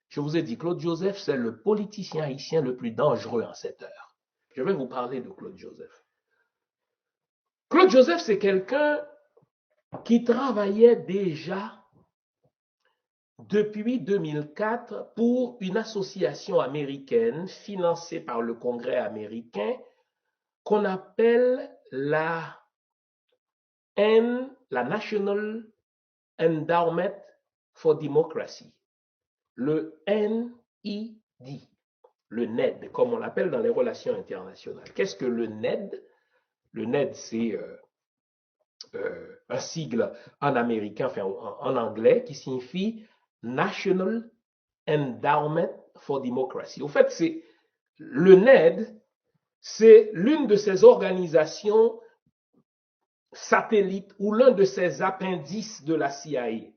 Je vous ai dit, Claude Joseph, c'est le politicien haïtien le plus dangereux en cette heure. Je vais vous parler de Claude Joseph. Claude Joseph, c'est quelqu'un qui travaillait déjà depuis 2004 pour une association américaine financée par le Congrès américain qu'on appelle la National Endowment for Democracy, le NED, le NED, comme on l'appelle dans les relations internationales. Qu'est-ce que le NED? Le NED, c'est un sigle en américain, enfin en anglais, qui signifie National Endowment for Democracy. Au fait, c'est le NED, c'est l'une de ces organisations satellites ou l'un de ces appendices de la CIA.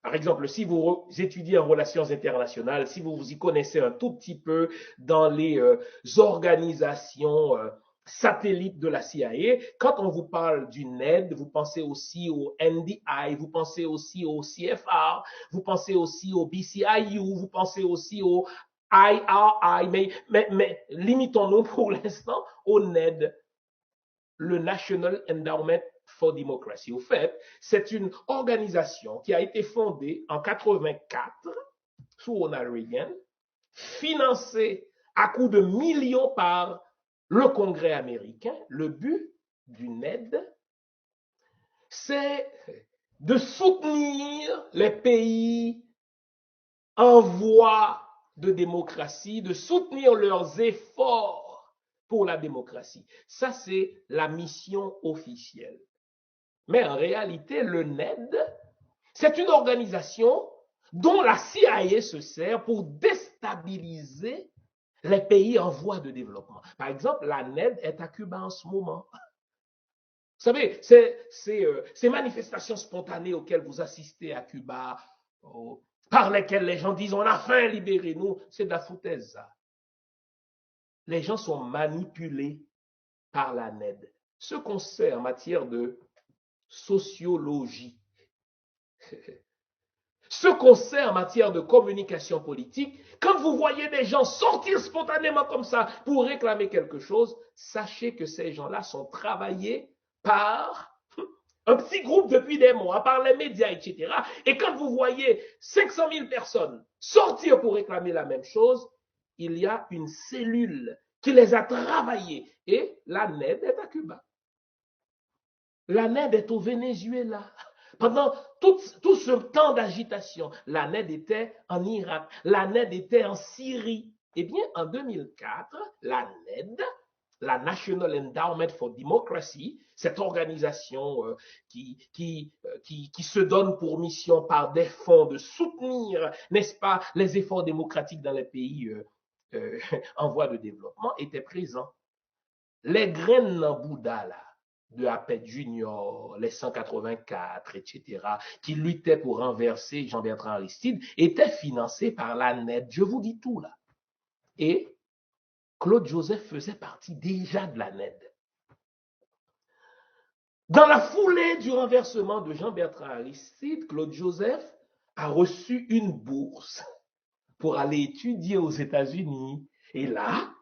Par exemple, si vous étudiez en relations internationales, si vous vous y connaissez un tout petit peu dans les organisations satellites de la CIA, quand on vous parle du NED, vous pensez aussi au NDI, vous pensez aussi au CFR, vous pensez aussi au BCIU, vous pensez aussi au IRI, mais limitons-nous pour l'instant au NED, le National Endowment for Democracy. Au fait, c'est une organisation qui a été fondée en 84 sous Ronald Reagan, financée à coups de millions par le Congrès américain. Le but du NED, c'est de soutenir les pays en voie de démocratie, de soutenir leurs efforts pour la démocratie. Ça, c'est la mission officielle. Mais en réalité, le NED, c'est une organisation dont la CIA se sert pour déstabiliser les pays en voie de développement. Par exemple, la NED est à Cuba en ce moment. Vous savez, ces manifestations spontanées auxquelles vous assistez à Cuba, par lesquelles les gens disent on a faim, libérez-nous, c'est de la foutaise, ça. Les gens sont manipulés par la NED. Ce qu'on sait en matière de sociologie, ce qu'on sait en matière de communication politique, quand vous voyez des gens sortir spontanément comme ça pour réclamer quelque chose, sachez que ces gens-là sont travaillés par un petit groupe depuis des mois, par les médias, etc. Et quand vous voyez 500 000 personnes sortir pour réclamer la même chose, il y a une cellule qui les a travaillés. Et la NED est à Cuba. La NED est au Venezuela. Pendant tout ce temps d'agitation, la NED était en Irak, la NED était en Syrie. Eh bien, en 2004, la NED, la National Endowment for Democracy, cette organisation qui se donne pour mission par des fonds de soutenir, n'est-ce pas, les efforts démocratiques dans les pays en voie de développement, était présent. Les graines Bouddha, là, de Apet Junior, les 184, etc., qui luttaient pour renverser Jean-Bertrand Aristide, étaient financés par la NED. Je vous dis tout là. Et Claude Joseph faisait partie déjà de la NED. Dans la foulée du renversement de Jean-Bertrand Aristide, Claude Joseph a reçu une bourse pour aller étudier aux États-Unis. Et là,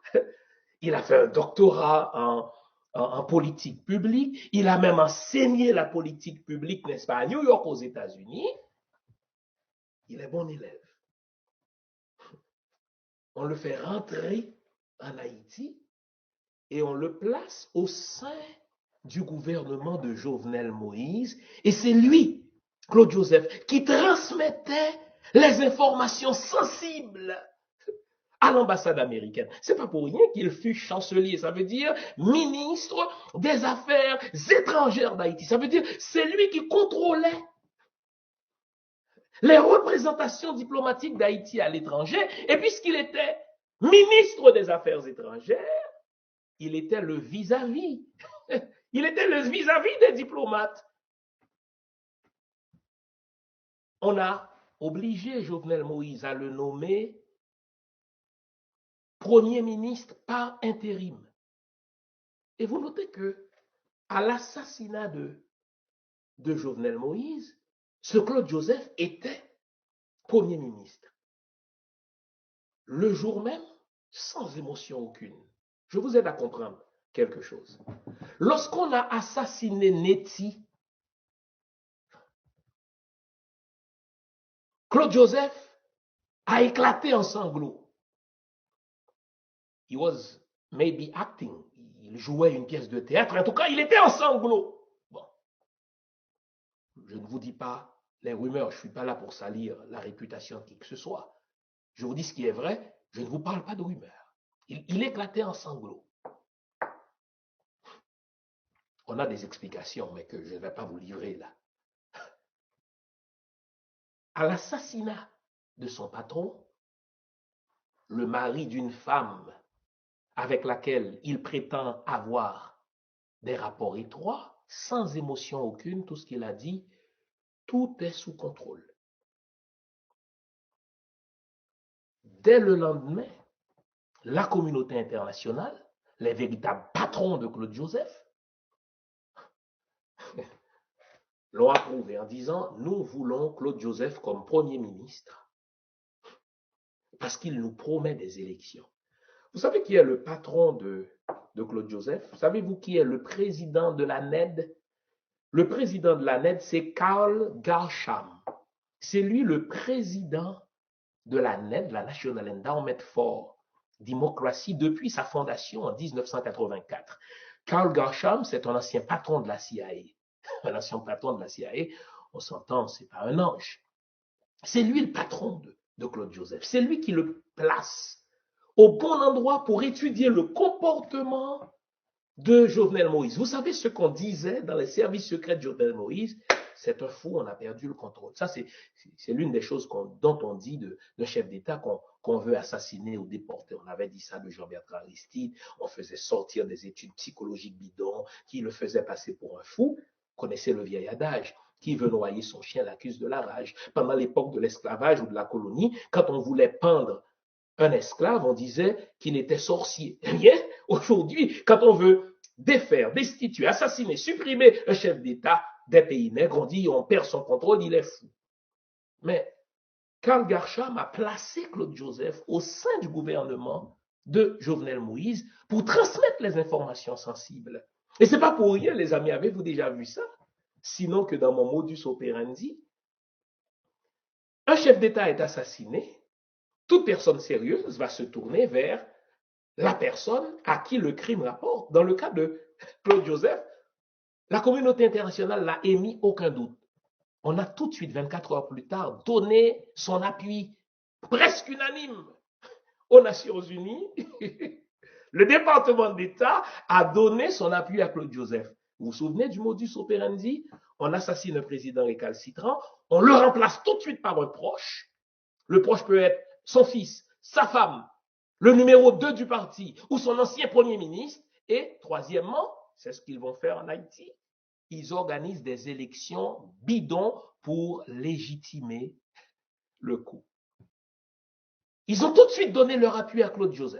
il a fait un doctorat en politique publique. Il a même enseigné la politique publique, n'est-ce pas, à New York, aux États-Unis. Il est bon élève. On le fait rentrer en Haïti et on le place au sein du gouvernement de Jovenel Moïse. Et c'est lui, Claude Joseph, qui transmettait les informations sensibles à l'ambassade américaine. C'est pas pour rien qu'il fut chancelier, ça veut dire ministre des Affaires étrangères d'Haïti. Ça veut dire c'est lui qui contrôlait les représentations diplomatiques d'Haïti à l'étranger. Et puisqu'il était ministre des Affaires étrangères, il était le vis-à-vis. Il était le vis-à-vis des diplomates. On a obligé Jovenel Moïse à le nommer Premier ministre par intérim. Et vous notez que à l'assassinat de Jovenel Moïse, ce Claude Joseph était Premier ministre. le jour même, sans émotion aucune. Je vous aide à comprendre quelque chose. Lorsqu'on a assassiné Neti, Claude Joseph a éclaté en sanglots. He was maybe acting. Il jouait une pièce de théâtre. En tout cas, il était en sanglots. Bon. Je ne vous dis pas les rumeurs. Je ne suis pas là pour salir la réputation de qui que ce soit. Je vous dis ce qui est vrai. Je ne vous parle pas de rumeurs. Il éclatait en sanglots. On a des explications, mais que je ne vais pas vous livrer là. À l'assassinat de son patron, le mari d'une femme avec laquelle il prétend avoir des rapports étroits, sans émotion aucune, tout ce qu'il a dit, tout est sous contrôle. Dès le lendemain, la communauté internationale, les véritables patrons de Claude Joseph, l'ont approuvé en disant « Nous voulons Claude Joseph comme Premier ministre parce qu'il nous promet des élections. » Vous savez qui est le patron de Claude Joseph? Savez-vous qui est le président de la NED? Le président de la NED, c'est Karl Garcham. C'est lui le président de la NED, la National Endowment for Democracy, depuis sa fondation en 1984. Karl Garcham, c'est un ancien patron de la CIA. Un ancien patron de la CIA, on s'entend, c'est pas un ange. C'est lui le patron de Claude Joseph. C'est lui qui le place au bon endroit pour étudier le comportement de Jovenel Moïse. Vous savez ce qu'on disait dans les services secrets de Jovenel Moïse? C'est un fou, on a perdu le contrôle. Ça, c'est l'une des choses dont on dit d'un chef d'État qu'on veut assassiner ou déporter. On avait dit ça de Jean-Bertrand Aristide. On faisait sortir des études psychologiques bidons qui le faisaient passer pour un fou. Vous connaissez le vieil adage. Qui veut noyer son chien l'accuse de la rage. Pendant l'époque de l'esclavage ou de la colonie, quand on voulait pendre un esclave, on disait qu'il était sorcier. Bien, aujourd'hui, quand on veut défaire, destituer, assassiner, supprimer un chef d'État des pays nègres, on dit on perd son contrôle, il est fou. Mais Karl Garcham a placé Claude Joseph au sein du gouvernement de Jovenel Moïse pour transmettre les informations sensibles. Et c'est pas pour rien, les amis, avez-vous déjà vu ça? Sinon que dans mon modus operandi, un chef d'État est assassiné, toute personne sérieuse va se tourner vers la personne à qui le crime rapporte. Dans le cas de Claude Joseph, la communauté internationale n'a émis aucun doute. On a tout de suite, 24 heures plus tard, donné son appui presque unanime aux Nations Unies. Le département d'État a donné son appui à Claude Joseph. Vous vous souvenez du modus operandi? On assassine un président récalcitrant, on le remplace tout de suite par un proche. Le proche peut être son fils, sa femme, le numéro 2 du parti ou son ancien premier ministre. Et troisièmement, c'est ce qu'ils vont faire en Haïti, ils organisent des élections bidons pour légitimer le coup. Ils ont tout de suite donné leur appui à Claude Joseph.